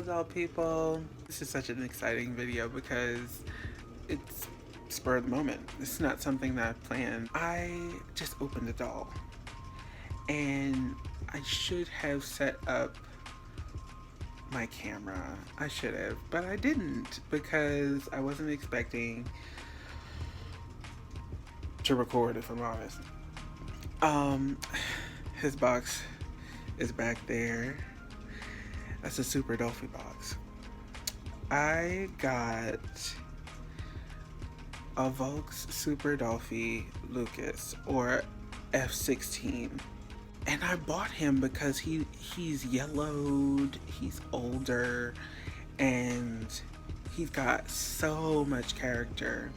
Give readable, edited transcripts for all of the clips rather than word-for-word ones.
Hello doll people. This is such an exciting video because it's spur of the moment. This is not something that I planned. I just opened a doll and I should have set up my camera. I should have, but I didn't because I wasn't expecting to record, if I'm honest. His box is back there. That's a Super Dolphy box. I got a Volks Super Dolphy Lucas, or F16. And I bought him because he's yellowed, he's older, and he's got so much character.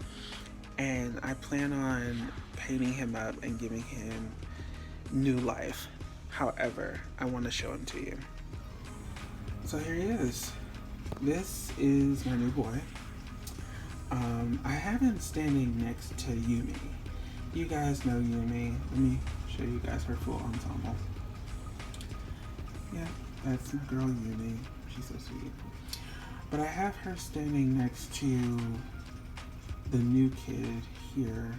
And I plan on painting him up and giving him new life. However, I want to show him to you. So here he is. This is my new boy. I have him standing next to Yumi. You guys know Yumi. Let me show you guys her full ensemble. Yeah, that's my girl Yumi. She's so sweet. But I have her standing next to the new kid here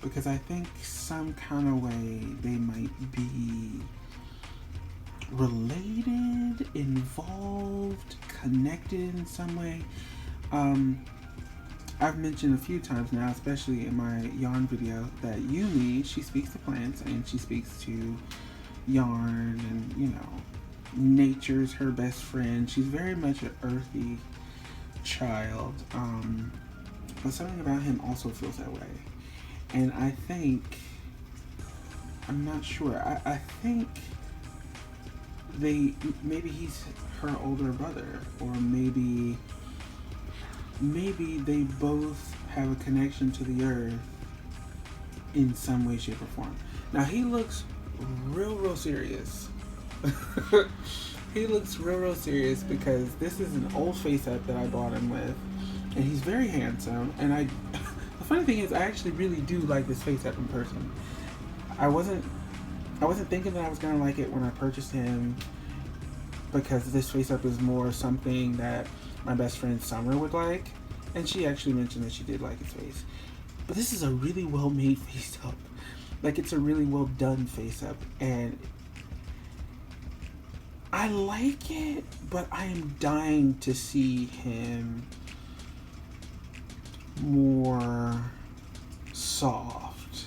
because I think some kind of way they might be related, involved, connected in some way. I've mentioned a few times now, especially in my yarn video, that Yumi, she speaks to plants and she speaks to yarn, and you know, nature's her best friend. She's very much an earthy child, but something about him also feels that way. And I think, I'm not sure, I think maybe he's her older brother, or maybe they both have a connection to the earth in some way, shape, or form. Now he looks real serious. He looks real serious because this is an old face up that I bought him with, and he's very handsome. And the funny thing is, I actually really do like this face up in person. I wasn't thinking that I was gonna like it when I purchased him, because this face up is more something that my best friend Summer would like, and she actually mentioned that she did like his face. But this is a really well made face up. Like, it's a really well done face up, and I like it, but I am dying to see him more soft.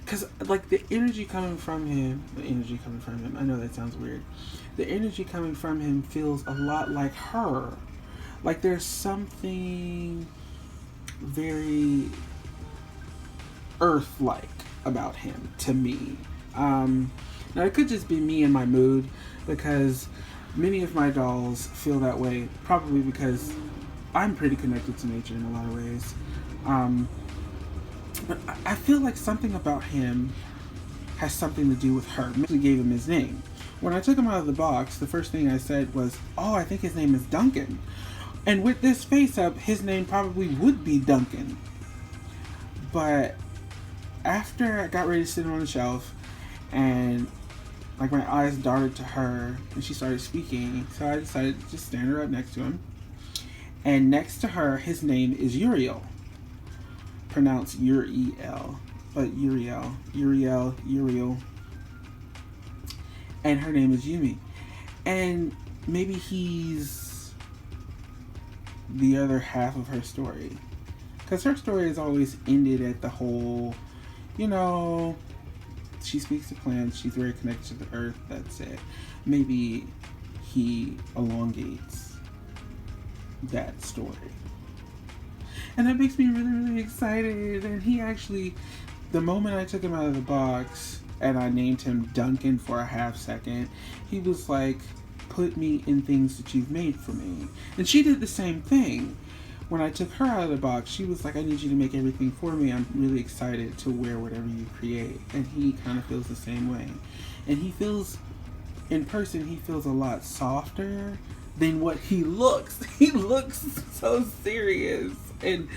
Because, like, the energy coming from him, I know that sounds weird. The energy coming from him feels a lot like her. Like, there's something very earth-like about him, to me. Now, it could just be me and my mood, because many of my dolls feel that way, probably because I'm pretty connected to nature in a lot of ways. But I feel like something about him has something to do with her. I actually gave him his name. When I took him out of the box, the first thing I said was, oh, I think his name is Duncan. And with this face up, his name probably would be Duncan. But after I got ready to sit him on the shelf, and like my eyes darted to her, and she started speaking, so I decided to just stand her up next to him. And next to her, his name is Yuriel. Pronounced Yuriel, but Yuriel. And her name is Yumi. And maybe he's the other half of her story. Because her story has always ended at the whole, you know, she speaks to plants, she's very connected to the earth, that's it. Maybe he elongates that story. And that makes me really excited. And he actually, the moment I took him out of the box and I named him Duncan for a half second, he was like, put me in things that you've made for me. And she did the same thing. When I took her out of the box, she was like, I need you to make everything for me. I'm really excited to wear whatever you create. And he kind of feels the same way. And he feels, in person, he feels a lot softer than what he looks. He looks so serious. And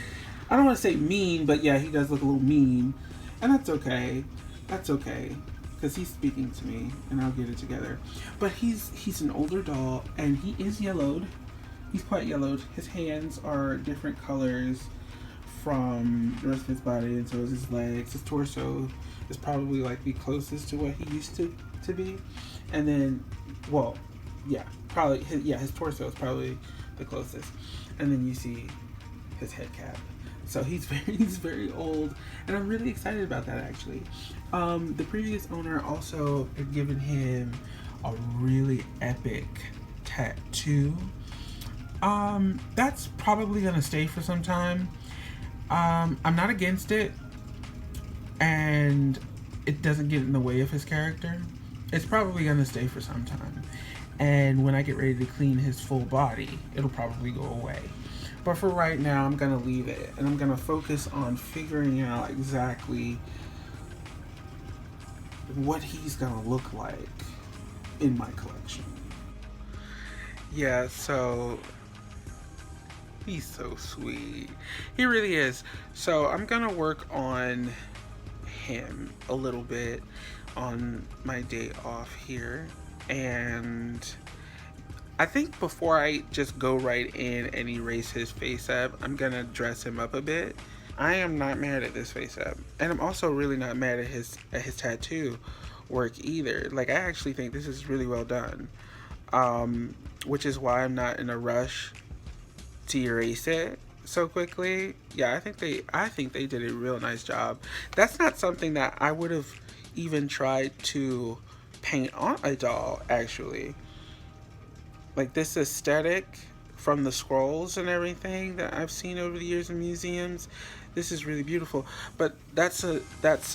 I don't want to say mean, but yeah, he does look a little mean. And that's okay. That's okay. because he's speaking to me, and I'll get it together. But he's an older doll, and he is yellowed. He's quite yellowed. His hands are different colors from the rest of his body, and so is his legs. His torso is probably like the closest to what he used to be. And then, well, yeah, probably his torso is probably the closest. And then you see his head cap. So he's very old, and I'm really excited about that actually. The previous owner also had given him a really epic tattoo. That's probably gonna stay for some time. I'm not against it, and it doesn't get in the way of his character. It's probably gonna stay for some time, and when I get ready to clean his full body, it'll probably go away. But for right now, I'm gonna leave it, and I'm gonna focus on figuring out exactly what he's gonna look like in my collection. Yeah, so he's so sweet. He really is. So I'm gonna work on him a little bit on my day off here, and I think before I just go right in and erase his face up, I'm gonna dress him up a bit. I am not mad at this face up, and I'm also really not mad at his tattoo work either. Like, I actually think this is really well done, which is why I'm not in a rush to erase it so quickly. Yeah, I think they did a real nice job. That's not something that I would have even tried to paint on a doll, actually. Like, this aesthetic from the scrolls and everything that I've seen over the years in museums, this is really beautiful. But that's a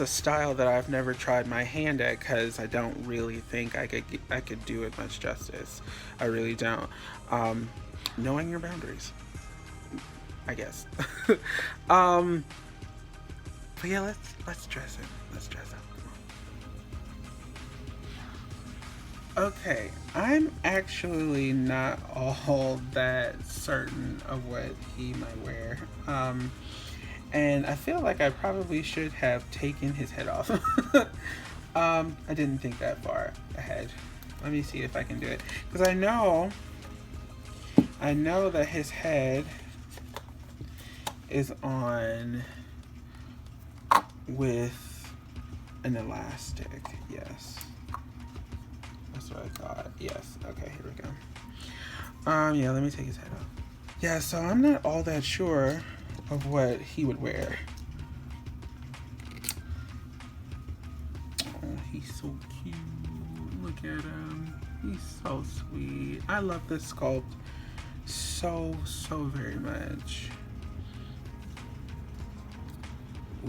style that I've never tried my hand at, because I don't really think I could do it much justice. I really don't. Knowing your boundaries, I guess. But yeah, let's dress him. Let's dress up. Okay, I'm actually not all that certain of what he might wear. And I feel like I probably should have taken his head off. I didn't think that far ahead. Let me see if I can do it. Because I know that his head is on with an elastic. Yes. That's what I thought. Yes. Okay, here we go. Yeah, let me take his head off. Yeah, so I'm not all that sure of what he would wear. Oh, he's so cute. Look at him. He's so sweet. I love this sculpt so very much.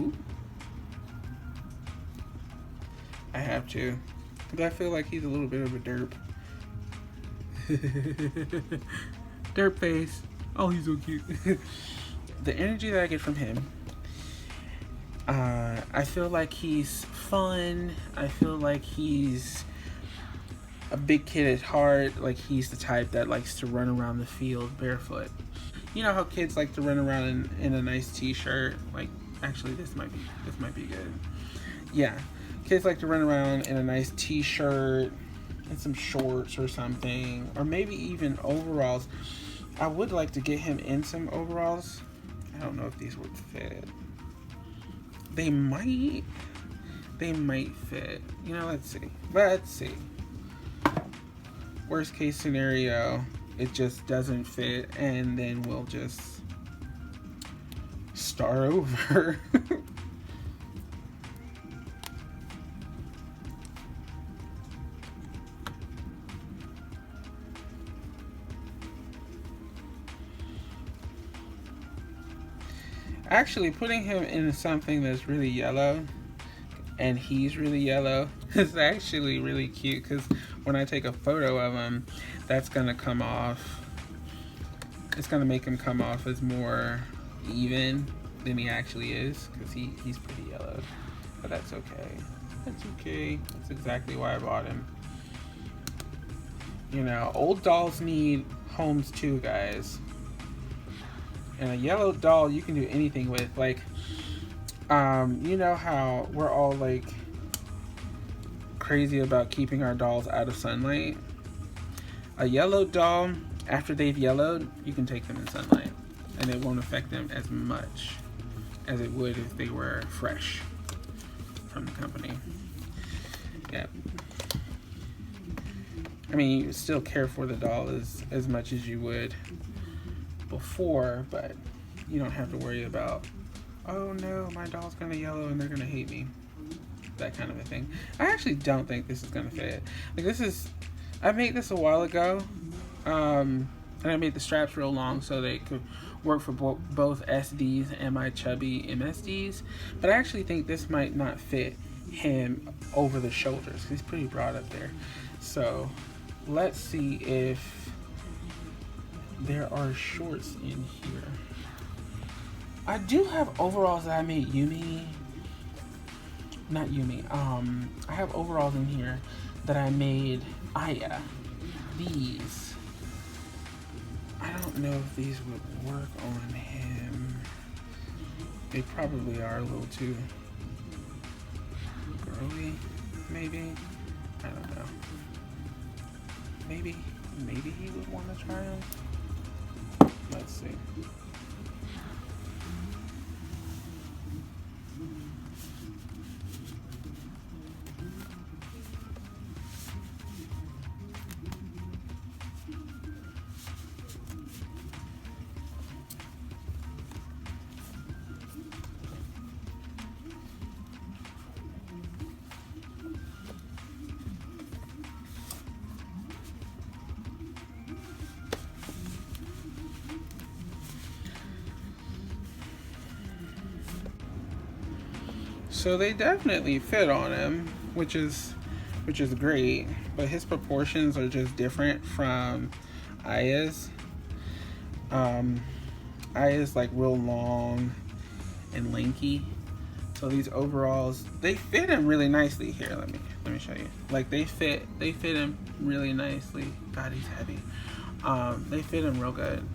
Ooh. I have to. Because I feel like he's a little bit of a derp. Derp face. Oh, he's so cute. The energy that I get from him, I feel like he's fun. I feel like he's a big kid at heart. Like, he's the type that likes to run around the field barefoot. You know how kids like to run around in a nice t-shirt? Like, actually, this might be good. Yeah. Kids like to run around in a nice t-shirt and some shorts or something, or maybe even overalls. I would like to get him in some overalls. I don't know if these would fit. They might fit. You know, let's see. Worst case scenario, it just doesn't fit, and then we'll just start over. Actually, putting him in something that's really yellow, and he's really yellow, is actually really cute, because when I take a photo of him, that's going to come off, it's going to make him come off as more even than he actually is, because he's pretty yellow. But that's okay. That's okay. That's exactly why I bought him. You know, old dolls need homes too, guys. And a yellow doll you can do anything with. Like, you know how we're all like crazy about keeping our dolls out of sunlight. A yellowed doll, after they've yellowed, you can take them in sunlight and it won't affect them as much as it would if they were fresh from the company. Yeah. I mean, you still care for the doll as much as you would before, but you don't have to worry about, oh no, my doll's gonna yellow and they're gonna hate me. That kind of a thing. I actually don't think this is gonna fit. Like, I made this a while ago, and I made the straps real long so they could work for both SDs and my chubby MSDs, but I actually think this might not fit him over the shoulders. He's pretty broad up there. So let's see if there are shorts in here. I do have overalls that I made I have overalls in here that I made Aya. These, I don't know if these would work on him. They probably are a little too girly, maybe. I don't know. Maybe he would want to try them. Let's see. So they definitely fit on him, which is great, but his proportions are just different from Aya's. Aya's like real long and lanky. So these overalls, they fit him really nicely. Here, let me show you. Like they fit him really nicely. God, he's heavy. They fit him real good.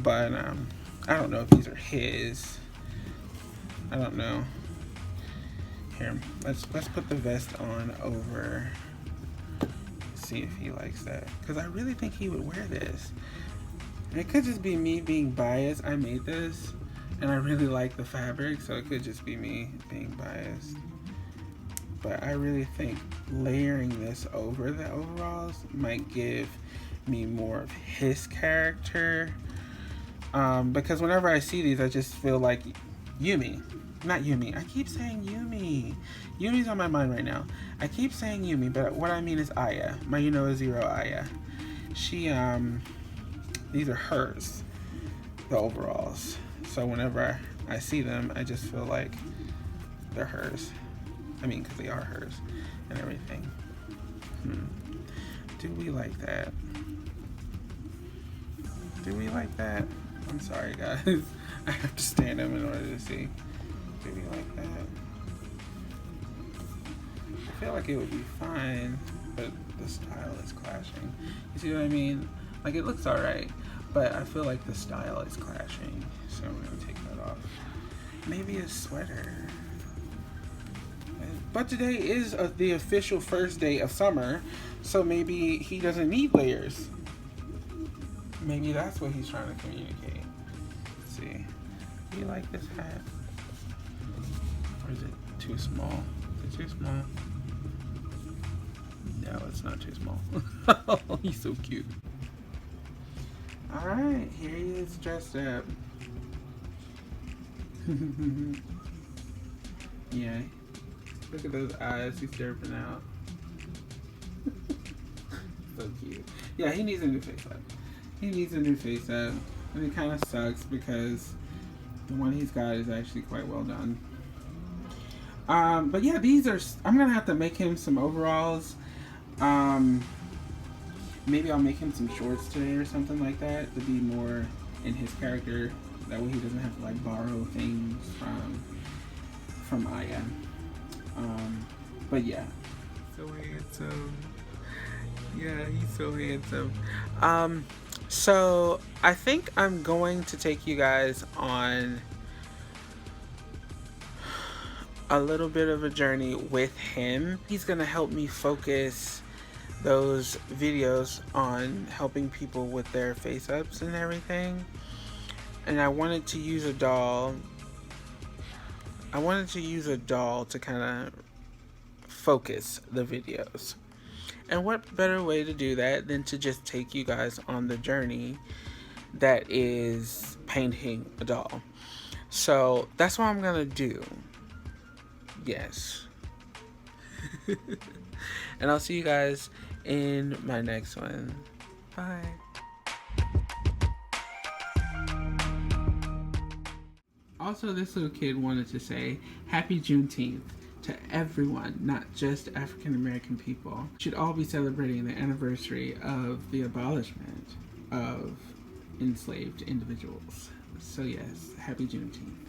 But I don't know if these are his. I don't know. Here, let's put the vest on over. See if he likes that, because I really think he would wear this. And it could just be me being biased. I made this and I really like the fabric, so it could just be me being biased. But I really think layering this over the overalls might give me more of his character. Because whenever I see these, I just feel like Yumi. Not Yumi. I keep saying Yumi. Yumi's on my mind right now. I keep saying Yumi, but what I mean is Aya. My Zero Aya. She, these are hers, the overalls. So whenever I see them, I just feel like they're hers. I mean, because they are hers and everything. Do we like that? Do we like that? I'm sorry, guys. I have to stand up in order to see. Do we like that? I feel like it would be fine, but the style is clashing. You see what I mean? Like, it looks alright, but I feel like the style is clashing. So I'm gonna take that off. Maybe a sweater. But today is the official first day of summer, so maybe he doesn't need layers. Maybe that's what he's trying to communicate. Let's see. Do you like this hat? Or is it too small? Is it too small? No, it's not too small. He's so cute. Alright, here he is dressed up. Yeah. Look at those eyes he's derping out. So cute. Yeah, he needs a new face up. He needs a new face up. And it kind of sucks because the one he's got is actually quite well done. But yeah, these are, I'm going to have to make him some overalls. Maybe I'll make him some shorts today or something like that to be more in his character. That way he doesn't have to like borrow things from Aya. But yeah. So handsome. Yeah, he's so handsome. So I think I'm going to take you guys on a little bit of a journey with him. He's gonna help me focus those videos on helping people with their face ups and everything. And I wanted to use a doll. I wanted to use a doll to kind of focus the videos. And what better way to do that than to just take you guys on the journey that is painting a doll. So that's what I'm gonna do. Yes. And I'll see you guys in my next one. Bye. Also, this little kid wanted to say Happy Juneteenth to everyone, not just African American people. We should all be celebrating the anniversary of the abolishment of enslaved individuals. So yes, Happy Juneteenth.